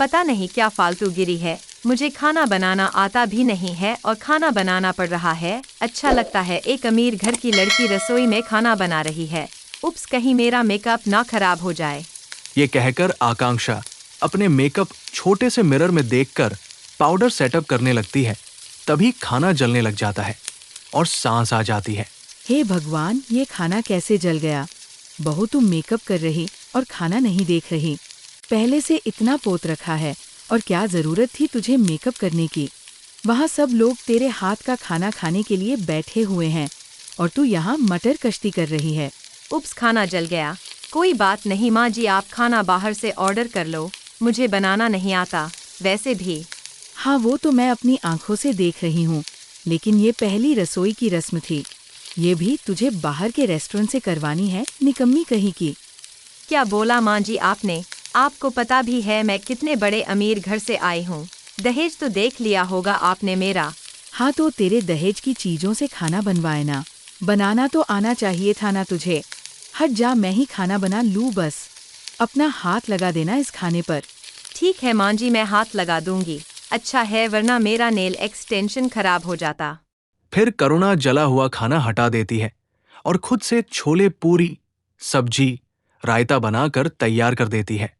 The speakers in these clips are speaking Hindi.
पता नहीं क्या फालतूगिरी है। मुझे खाना बनाना आता भी नहीं है और खाना बनाना पड़ रहा है। अच्छा लगता है एक अमीर घर की लड़की रसोई में खाना बना रही है। उप्स, कहीं मेरा मेकअप ना खराब हो जाए। ये कहकर आकांक्षा अपने मेकअप छोटे से मिरर में देखकर पाउडर सेटअप करने लगती है। तभी खाना जलने लग जाता है और सांस आ जाती है। हे भगवान, ये खाना कैसे जल गया? बहू, तुम मेकअप कर रही और खाना नहीं देख रही। पहले से इतना पोत रखा है और क्या जरूरत थी तुझे मेकअप करने की? वहाँ सब लोग तेरे हाथ का खाना खाने के लिए बैठे हुए हैं और तू यहाँ मटर कश्ती कर रही है। उप्स, खाना जल गया। कोई बात नहीं माँ जी, आप खाना बाहर से ऑर्डर कर लो, मुझे बनाना नहीं आता। वैसे भी हाँ, वो तो मैं अपनी आंखों से देख रही हूँ, लेकिन ये पहली रसोई की रस्म थी। ये भी तुझे बाहर के रेस्टोरेंट से करवानी है, निकम्मी कहीं की। क्या बोला माँ जी आपने? आपको पता भी है मैं कितने बड़े अमीर घर से आई हूँ। दहेज तो देख लिया होगा आपने मेरा। हाँ, तो तेरे दहेज की चीजों से खाना बनवाए ना। बनाना तो आना चाहिए था ना तुझे। हट जा, मैं ही खाना बना लूँ बस। अपना हाथ लगा देना इस खाने पर। ठीक है माँ जी, मैं हाथ लगा दूंगी। अच्छा है, वरना मेरा नेल एक्सटेंशन खराब हो जाता। फिर करुणा जला हुआ खाना हटा देती है और खुद से छोले पूरी, सब्जी, रायता बनाकर तैयार कर देती है,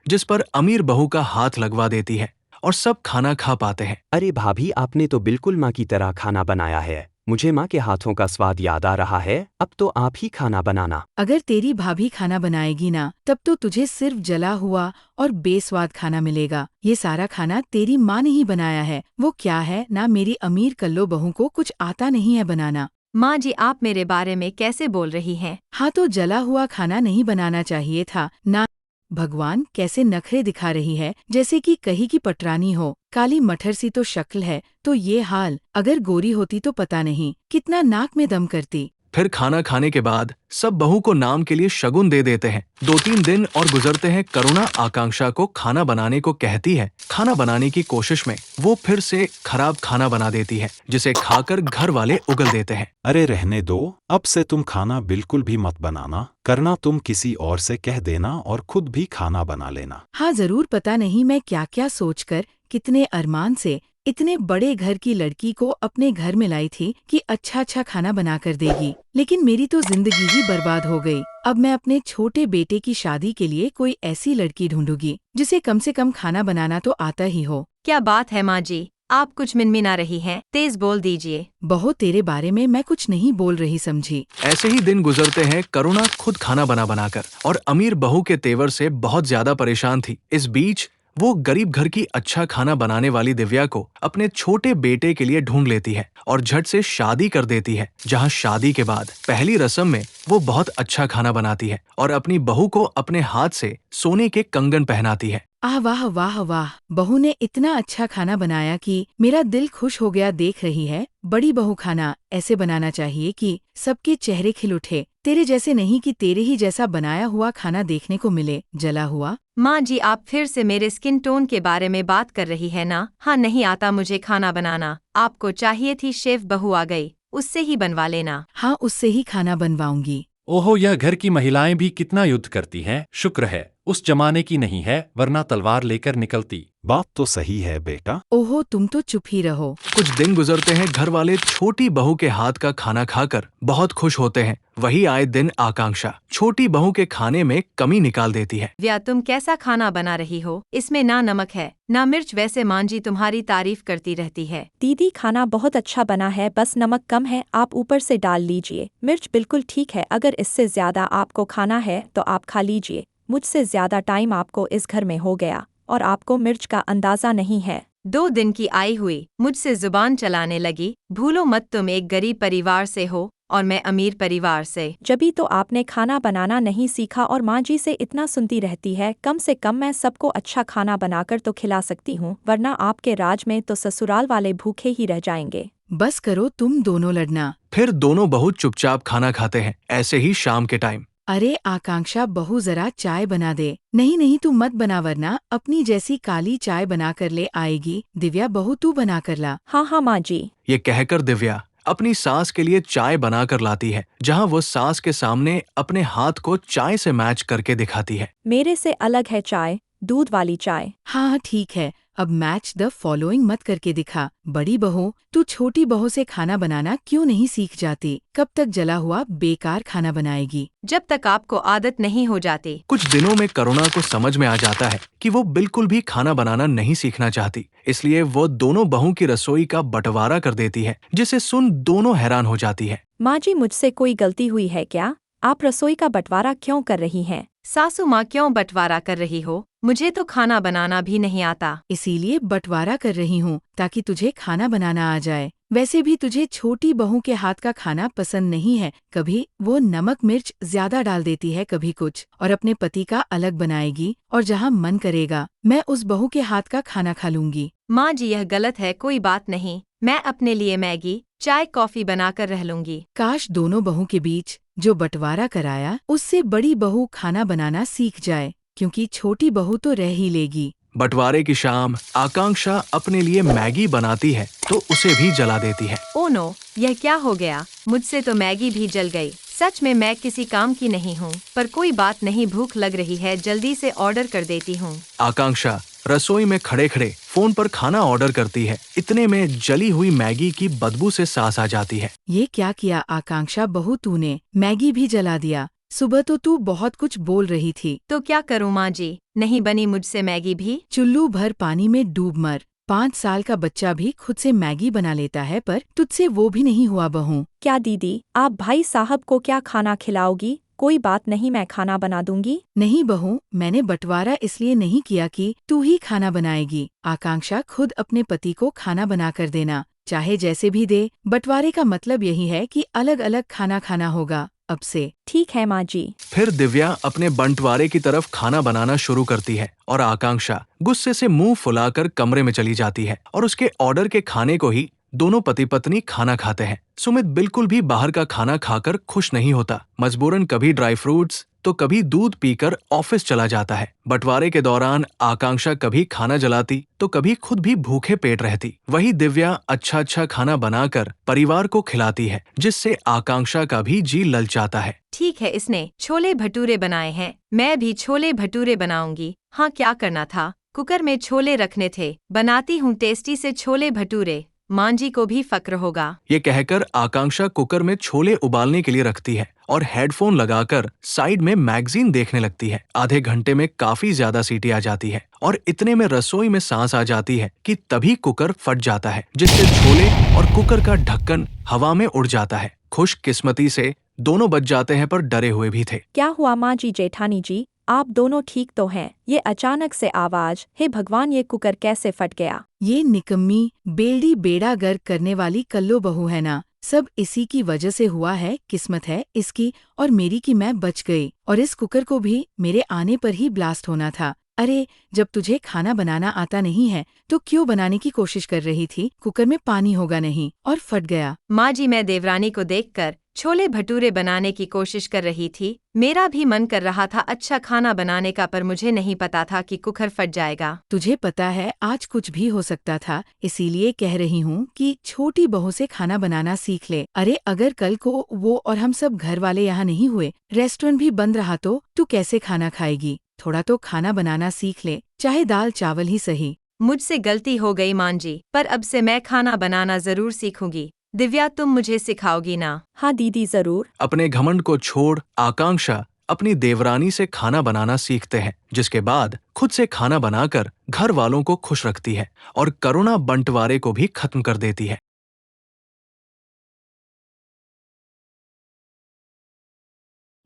जिस पर अमीर बहू का हाथ लगवा देती है और सब खाना खा पाते हैं। अरे भाभी, आपने तो बिल्कुल माँ की तरह खाना बनाया है। मुझे माँ के हाथों का स्वाद याद आ रहा है। अब तो आप ही खाना बनाना। अगर तेरी भाभी खाना बनाएगी ना, तब तो तुझे सिर्फ जला हुआ और बेस्वाद खाना मिलेगा। ये सारा खाना तेरी माँ ने ही बनाया है। वो क्या है ना, मेरी अमीर कल्लो बहू को कुछ आता नहीं है बनाना। माँ जी, आप मेरे बारे में कैसे बोल रही हैं? हाँ, तो जला हुआ खाना नहीं बनाना चाहिए था ना। भगवान, कैसे नखरे दिखा रही है, जैसे कि कहीं की पटरानी हो। काली मटर सी तो शक्ल है, तो ये हाल। अगर गोरी होती तो पता नहीं कितना नाक में दम करती। फिर खाना खाने के बाद सब बहू को नाम के लिए शगुन दे देते हैं। 2-3 दिन और गुजरते हैं। करुणा आकांक्षा को खाना बनाने को कहती है। खाना बनाने की कोशिश में वो फिर से खराब खाना बना देती है, जिसे खाकर घर वाले उगल देते हैं। अरे रहने दो, अब से तुम खाना बिल्कुल भी मत बनाना। करना तुम किसी और से कह देना और खुद भी खाना बना लेना। हाँ जरूर, पता नहीं मैं क्या क्या सोचकर, कितने अरमान से इतने बड़े घर की लड़की को अपने घर में लाई थी कि अच्छा अच्छा खाना बना कर देगी, लेकिन मेरी तो जिंदगी ही बर्बाद हो गई। अब मैं अपने छोटे बेटे की शादी के लिए कोई ऐसी लड़की ढूंढूंगी जिसे कम से कम खाना बनाना तो आता ही हो। क्या बात है माँ जी, आप कुछ मिनमिना रही हैं? तेज बोल दीजिए। बहू, तेरे बारे में मैं कुछ नहीं बोल रही, समझी? ऐसे ही दिन गुजरते हैं। करुणा खुद खाना बनाकर और अमीर बहू के तेवर से बहुत ज्यादा परेशान थी। इस बीच वो गरीब घर की अच्छा खाना बनाने वाली दिव्या को अपने छोटे बेटे के लिए ढूंढ लेती है और झट से शादी कर देती है। जहां शादी के बाद पहली रस्म में वो बहुत अच्छा खाना बनाती है और अपनी बहू को अपने हाथ से सोने के कंगन पहनाती है। आह वाह वाह वाह, बहू ने इतना अच्छा खाना बनाया कि मेरा दिल खुश हो गया। देख रही है, बड़ी बहू खाना ऐसे बनाना चाहिए कि सबके चेहरे खिल उठे। तेरे जैसे नहीं कि तेरे ही जैसा बनाया हुआ खाना देखने को मिले, जला हुआ। माँ जी, आप फिर से मेरे स्किन टोन के बारे में बात कर रही है ना? हाँ, नहीं आता मुझे खाना बनाना। आपको चाहिए थी शेफ बहू आ गई, उससे ही बनवा लेना। हाँ, उससे ही खाना बनवाऊंगी। ओहो, यह घर की महिलाएं भी कितना युद्ध करती हैं। शुक्र है उस जमाने की नहीं है, वरना तलवार लेकर निकलती। बात तो सही है बेटा। ओहो, तुम तो चुप ही रहो। कुछ दिन गुजरते हैं। घर वाले छोटी बहू के हाथ का खाना खाकर बहुत खुश होते हैं। वही आए दिन आकांक्षा छोटी बहू के खाने में कमी निकाल देती है। दिव्या, तुम कैसा खाना बना रही हो? इसमें ना नमक है ना मिर्च। वैसे माँ जी तुम्हारी तारीफ करती रहती है। दीदी, खाना बहुत अच्छा बना है, बस नमक कम है, आप ऊपर से डाल लीजिए। मिर्च बिल्कुल ठीक है, अगर इससे ज्यादा आपको खाना है तो आप खा लीजिए। मुझसे ज्यादा टाइम आपको इस घर में हो गया और आपको मिर्च का अंदाजा नहीं है। 2 दिन की आई हुई मुझसे जुबान चलाने लगी। भूलो मत, तुम एक गरीब परिवार से हो और मैं अमीर परिवार से। जभी तो आपने खाना बनाना नहीं सीखा और माँ जी से इतना सुनती रहती है। कम से कम मैं सबको अच्छा खाना बनाकर तो खिला सकती हूँ, वरना आपके राज में तो ससुराल वाले भूखे ही रह जाएंगे। बस करो तुम दोनों लड़ना। फिर दोनों बहू चुपचाप खाना खाते हैं। ऐसे ही शाम के टाइम, अरे आकांक्षा बहू, जरा चाय बना दे। नहीं नहीं, तू मत बना, वरना अपनी जैसी काली चाय बना कर ले आएगी। दिव्या बहू, तू बना कर ला। हाँ हाँ माँ जी। ये कहकर दिव्या अपनी सास के लिए चाय बनाकर लाती है, जहां वो सास के सामने अपने हाथ को चाय से मैच करके दिखाती है। मेरे से अलग है चाय, दूध वाली चाय। हाँ ठीक है, अब मैच द फॉलोइंग मत करके दिखा। बड़ी बहू, तू छोटी बहू से खाना बनाना क्यों नहीं सीख जाती? कब तक जला हुआ बेकार खाना बनाएगी? जब तक आपको आदत नहीं हो जाती। कुछ दिनों में करुणा को समझ में आ जाता है कि वो बिल्कुल भी खाना बनाना नहीं सीखना चाहती, इसलिए वो दोनों बहू की रसोई का बंटवारा कर देती है, जिसे सुन दोनों हैरान हो जाती है। माँ जी, मुझसे कोई गलती हुई है क्या? आप रसोई का बंटवारा क्यों कर रही हैं? सासू माँ क्यों बंटवारा कर रही हो? मुझे तो खाना बनाना भी नहीं आता। इसीलिए बंटवारा कर रही हूँ ताकि तुझे खाना बनाना आ जाए। वैसे भी तुझे छोटी बहू के हाथ का खाना पसंद नहीं है। कभी वो नमक मिर्च ज्यादा डाल देती है, कभी कुछ, और अपने पति का अलग बनाएगी, और जहाँ मन करेगा मैं उस बहू के हाथ का खाना खा लूंगी। माँ जी, यह गलत है। कोई बात नहीं, मैं अपने लिए मैगी चाय कॉफी बनाकर रह लूंगी। काश दोनों बहू के बीच जो बंटवारा कराया उससे बड़ी बहू खाना बनाना सीख जाए, क्योंकि छोटी बहू तो रह ही लेगी। बंटवारे की शाम आकांक्षा अपने लिए मैगी बनाती है तो उसे भी जला देती है। ओ नो, यह क्या हो गया? मुझसे तो मैगी भी जल गई। सच में मैं किसी काम की नहीं हूँ, पर कोई बात नहीं, भूख लग रही है, जल्दी से ऑर्डर कर देती हूँ। आकांक्षा रसोई में खड़े खड़े फोन पर खाना ऑर्डर करती है। इतने में जली हुई मैगी की बदबू से सांस आ जाती है। ये क्या किया आकांक्षा बहू, तूने मैगी भी जला दिया। सुबह तो तू बहुत कुछ बोल रही थी। तो क्या करूँ माँ जी, नहीं बनी मुझसे मैगी भी। चुल्लू भर पानी में डूब मर। 5 साल का बच्चा भी खुद से मैगी बना लेता है, पर तुझसे वो भी नहीं हुआ बहू। क्या दीदी, आप भाई साहब को क्या खाना खिलाओगी? कोई बात नहीं, मैं खाना बना दूंगी। नहीं बहू, मैंने बंटवारा इसलिए नहीं किया कि तू ही खाना बनाएगी। आकांक्षा, खुद अपने पति को खाना बना कर देना, चाहे जैसे भी दे। बंटवारे का मतलब यही है कि अलग अलग खाना खाना होगा अब से। ठीक है माँ जी। फिर दिव्या अपने बंटवारे की तरफ खाना बनाना शुरू करती है और आकांक्षा गुस्से से मुंह फुलाकर कमरे में चली जाती है और उसके ऑर्डर के खाने को ही दोनों पति पत्नी खाना खाते हैं। सुमित बिल्कुल भी बाहर का खाना खाकर खुश नहीं होता। मजबूरन कभी ड्राई फ्रूट्स तो कभी दूध पीकर ऑफिस चला जाता है। बंटवारे के दौरान आकांक्षा कभी खाना जलाती तो कभी खुद भी भूखे पेट रहती। वही दिव्या अच्छा खाना बनाकर परिवार को खिलाती है, जिससे आकांक्षा का भी जी ललचाता है। ठीक है, इसने छोले भटूरे बनाए हैं, मैं भी छोले भटूरे बनाऊंगी। हाँ, क्या करना था, कुकर में छोले रखने थे, बनाती हूँ टेस्टी से छोले भटूरे, माँ जी को भी फक्र होगा। ये कहकर आकांक्षा कुकर में छोले उबालने के लिए रखती है और हेडफोन लगाकर साइड में मैगजीन देखने लगती है। आधे घंटे में काफी ज्यादा सीटी आ जाती है और इतने में रसोई में सांस आ जाती है कि तभी कुकर फट जाता है, जिससे छोले और कुकर का ढक्कन हवा में उड़ जाता है। खुशकिस्मती से दोनों बच जाते हैं, पर डरे हुए भी थे। क्या हुआ माँ जी, जेठानी जी, आप दोनों ठीक तो हैं? ये अचानक से आवाज, हे भगवान, ये कुकर कैसे फट गया? ये निकम्मी बेड़ी बेड़ा गर्क करने वाली कल्लो बहू है ना, सब इसी की वजह से हुआ है। किस्मत है इसकी और मेरी कि मैं बच गई, और इस कुकर को भी मेरे आने पर ही ब्लास्ट होना था। अरे, जब तुझे खाना बनाना आता नहीं है तो क्यों बनाने की कोशिश कर रही थी? कुकर में पानी होगा नहीं, और फट गया। माँ जी, मैं देवरानी को देखकर छोले भटूरे बनाने की कोशिश कर रही थी। मेरा भी मन कर रहा था अच्छा खाना बनाने का, पर मुझे नहीं पता था कि कुकर फट जाएगा। तुझे पता है आज कुछ भी हो सकता था, इसीलिए कह रही हूँ कि छोटी बहू से खाना बनाना सीख ले। अरे, अगर कल को वो और हम सब घर वाले यहाँ नहीं हुए, रेस्टोरेंट भी बंद रहा तो तू कैसे खाना खाएगी? थोड़ा तो खाना बनाना सीख ले, चाहे दाल चावल ही सही। मुझसे गलती हो गई माँ जी, पर अब से मैं खाना बनाना जरूर सीखूंगी। दिव्या, तुम मुझे सिखाओगी ना? हाँ दीदी, जरूर। अपने घमंड को छोड़ आकांक्षा अपनी देवरानी से खाना बनाना सीखते हैं, जिसके बाद खुद से खाना बनाकर घर वालों को खुश रखती है और करुणा बंटवारे को भी खत्म कर देती है।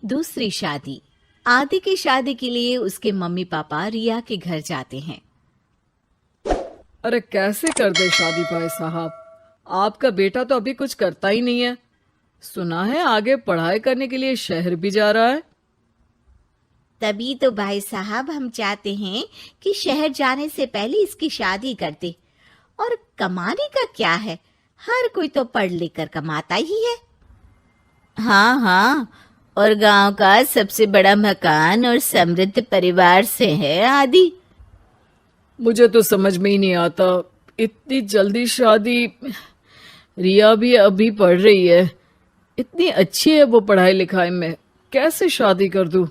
दूसरी शादी। आदि की शादी के लिए उसके मम्मी पापा रिया के घर जाते हैं। अरे कैसे कर दे शादी भाई साहब, आपका बेटा तो अभी कुछ करता ही नहीं है। सुना है आगे पढ़ाई करने के लिए शहर भी जा रहा है। तभी तो भाई साहब हम चाहते हैं कि शहर जाने से पहले इसकी शादी कर दे। और कमाने का क्या है, हर कोई तो पढ़ लिख कर कमाता ही है। हाँ हाँ, और गांव का सबसे बड़ा मकान और समृद्ध परिवार से है आदि। मुझे तो समझ में ही नहीं आता, इतनी जल्दी शादी। रिया भी अभी पढ़ रही है, इतनी अच्छी है वो पढ़ाई लिखाई में, कैसे शादी कर दूं?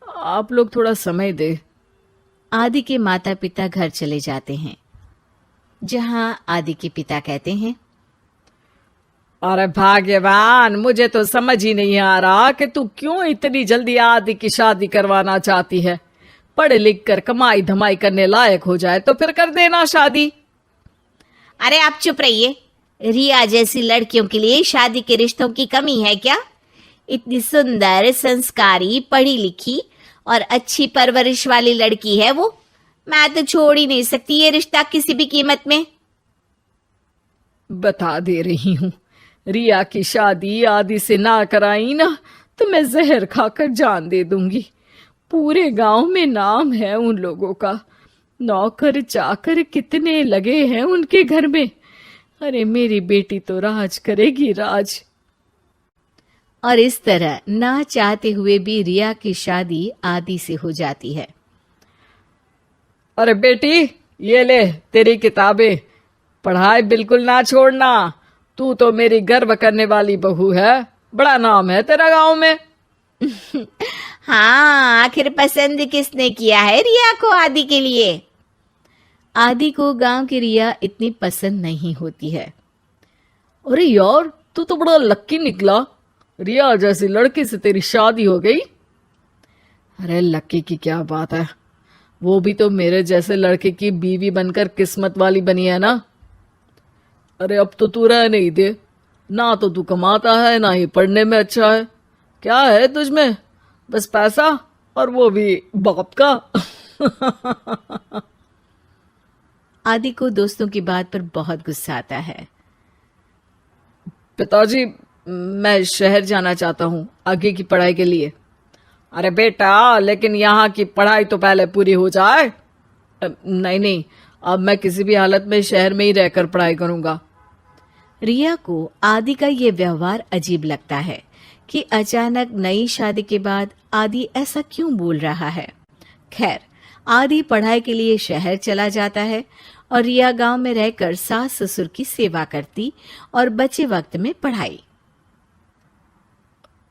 आप लोग थोड़ा समय दे। आदि के माता पिता घर चले जाते हैं, जहां आदि के पिता कहते हैं, अरे भाग्यवान, मुझे तो समझ ही नहीं आ रहा कि तू क्यों इतनी जल्दी आदि की शादी करवाना चाहती है। पढ़ लिख कर कमाई धमाई करने लायक हो जाए तो फिर कर देना शादी। अरे आप चुप रहिए। रिया जैसी लड़कियों के लिए शादी के रिश्तों की कमी है क्या? इतनी सुंदर, संस्कारी, पढ़ी लिखी और अच्छी परवरिश वाली लड़की है वो। मैं तो छोड़ ही नहीं सकती ये रिश्ता किसी भी कीमत में। बता दे रही हूँ, रिया की शादी आदि से ना कराई ना तो मैं जहर खाकर जान दे दूंगी। पूरे गांव में नाम है उन लोगों का। नौकर चाकर कितने लगे हैं उनके घर में। अरे मेरी बेटी तो राज करेगी, राज। और इस तरह ना चाहते हुए भी रिया की शादी आदि से हो जाती है। अरे बेटी, ये ले तेरी किताबें, पढ़ाई बिल्कुल ना छोड़ना। तू तो मेरी गर्व करने वाली बहू है। बड़ा नाम है तेरा गांव में। हाँ, आखिर पसंद किसने किया है रिया को आदि के लिए? आदि को गांव की रिया इतनी पसंद नहीं होती है। अरे यार, तू तो बड़ा लक्की निकला। रिया जैसी लड़की से तेरी शादी हो गई। अरे लक्की की क्या बात है, वो भी तो मेरे जैसे लड़के की बीवी बनकर किस्मत वाली बनी है ना। अरे अब तो तू रह नहीं दे। ना तो तू कमाता है, ना ही पढ़ने में अच्छा है। क्या है तुझ में? बस पैसा, और वो भी बाप का। आदि को दोस्तों की बात पर बहुत गुस्सा आता है। पिताजी, मैं शहर जाना चाहता हूँ आगे की पढ़ाई के लिए। अरे बेटा, लेकिन यहाँ की पढ़ाई तो पहले पूरी हो जाए। नहीं नहीं, अब मैं किसी भी हालत में शहर में ही रहकर पढ़ाई करूंगा। रिया को आदि का ये व्यवहार अजीब लगता है कि अचानक नई शादी के बाद आदि ऐसा क्यों बोल रहा है। खैर, आदि पढ़ाई के लिए शहर चला जाता है और रिया गांव में रहकर सास ससुर की सेवा करती और बचे वक्त में पढ़ाई।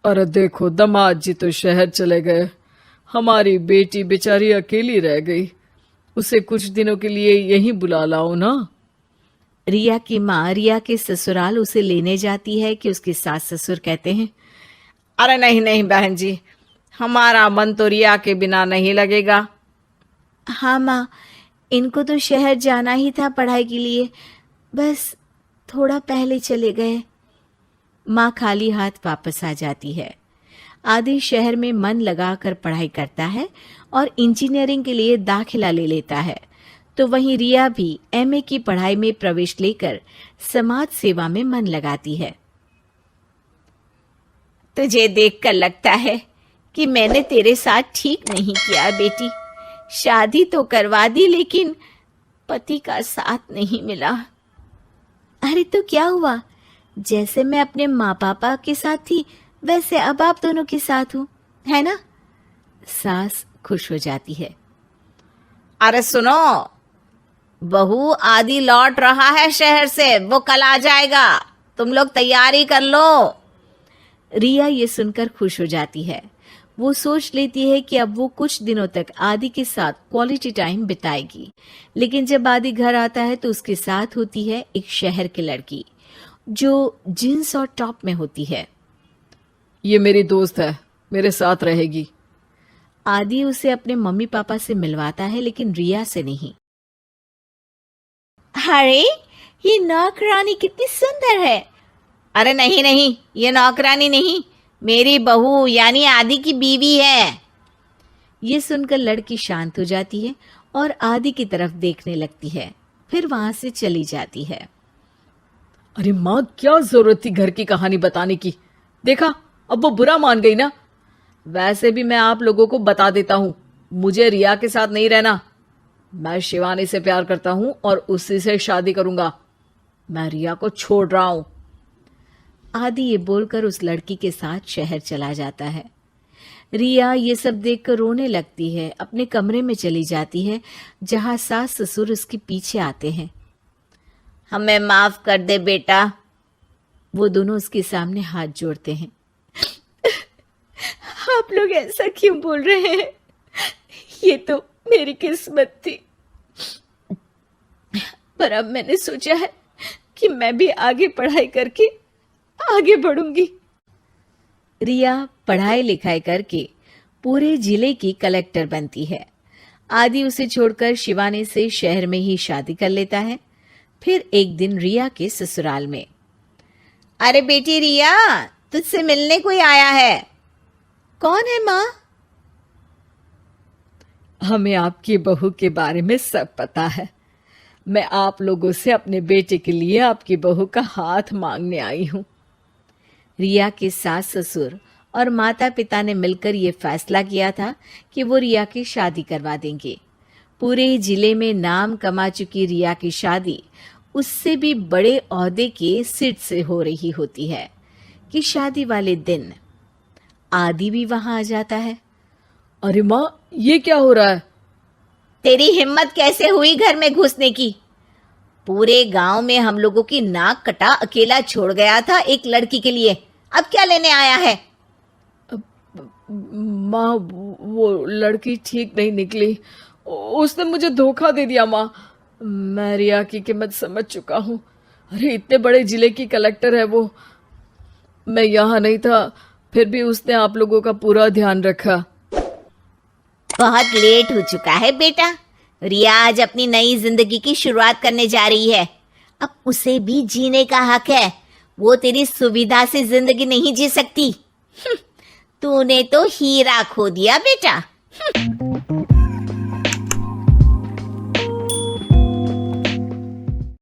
अरे देखो, दामाद जी तो शहर चले गए। हमारी बेटी बेचारी अकेली रह गई। उसे कुछ दिनों के लिए यहीं बुला लाओ ना। रिया की माँ रिया के ससुराल उसे लेने जाती है कि उसके सास ससुर कहते हैं, अरे नहीं नहीं बहन जी, हमारा मन तो रिया के बिना नहीं लगेगा। हाँ माँ, इनको तो शहर जाना ही था पढ़ाई के लिए, बस थोड़ा पहले चले गए। माँ खाली हाथ वापस आ जाती है। आदि शहर में मन लगाकर पढ़ाई करता है और इंजीनियरिंग के लिए दाखिला ले लेता है, तो वहीं रिया भी एमए की पढ़ाई में प्रवेश लेकर समाज सेवा में मन लगाती है। तुझे देखकर लगता है कि मैंने तेरे साथ ठीक नहीं किया बेटी। शादी तो करवा दी, लेकिन पति का साथ नहीं मिला। अरे तो क्या हुआ, जैसे मैं अपने माँ पापा के साथ थी वैसे अब आप दोनों के साथ हूँ, है ना? सास खुश हो जाती है। अरे सुनो, बहू आदि लौट रहा है शहर से, वो कल आ जाएगा, तुम लोग तैयारी कर लो। रिया ये सुनकर खुश हो जाती है। वो सोच लेती है कि अब वो कुछ दिनों तक आदि के साथ क्वालिटी टाइम बिताएगी, लेकिन जब आदि घर आता है तो उसके साथ होती है एक शहर की लड़की जो जींस और टॉप में होती है। ये मेरी दोस्त है, मेरे साथ रहेगी। आदि उसे अपने मम्मी पापा से मिलवाता है, लेकिन रिया से नहीं। अरे ये नौकरानी कितनी सुंदर है। अरे नहीं नहीं, ये नौकरानी नहीं, मेरी बहू यानी आदि की बीवी है। ये सुनकर लड़की शांत हो जाती है और आदि की तरफ देखने लगती है, फिर वहां से चली जाती है। अरे माँ, क्या जरूरत थी घर की कहानी बताने की? देखा, अब वो बुरा मान गई ना। वैसे भी मैं आप लोगों को बता देता हूँ, मुझे रिया के साथ नहीं रहना। मैं शिवानी से प्यार करता हूँ और उसी से शादी करूंगा। मैं रिया को छोड़ रहा हूँ। आदि ये बोलकर उस लड़की के साथ शहर चला जाता है। रिया ये सब देखकर रोने लगती है, अपने कमरे में चली जाती है जहां सास ससुर उसके पीछे आते हैं। हमें माफ कर दे बेटा। वो दोनों उसके सामने हाथ जोड़ते हैं। आप लोग ऐसा क्यों बोल रहे हैं? ये तो मेरी किस्मत थी। पर अब मैंने सोचा है कि मैं भी आगे पढ़ाई करके आगे बढ़ूंगी। रिया पढ़ाई लिखाई करके पूरे जिले की कलेक्टर बनती है। आदि उसे छोड़कर शिवानी से शहर में ही शादी कर लेता है। फिर एक दिन रिया के ससुराल में, अरे बेटी रिया, तुझसे मिलने कोई आया है। कौन है माँ? हमें आपकी बहू के बारे में सब पता है। मैं आप लोगों से अपने बेटे के लिए आपकी बहू का हाथ मांगने आई हूँ। रिया के सास ससुर और माता पिता ने मिलकर ये फैसला किया था कि वो रिया की शादी करवा देंगे। पूरे जिले में नाम कमा चुकी रिया की शादी उससे भी बड़े ओहदे के सिट से हो रही होती है कि शादी वाले दिन आदि भी वहां आ जाता है। अरे माँ, ये क्या हो रहा है? तेरी हिम्मत कैसे हुई घर में घुसने की? पूरे गांव में हम लोगों की नाक कटा अकेला छोड़ गया था एक लड़की के लिए। अब क्या लेने आया है? माँ, वो लड़की ठीक नहीं निकली। उसने मुझे धोखा दे दिया माँ। मैं रिया की कीमत समझ चुका हूँ। अरे इतने बड़े जिले की कलेक्टर है वो। मैं यहाँ नहीं था, फिर भी उसने आप लोगों का पूरा ध्यान रखा। बहुत लेट हो चुका है बेटा। रिया आज अपनी नई जिंदगी की शुरुआत करने जा रही है। अब उसे भी जीने का हक है। वो तेरी सुविधा से जिंदगी नहीं जी सकती। तूने तो हीरा खो दिया बेटा।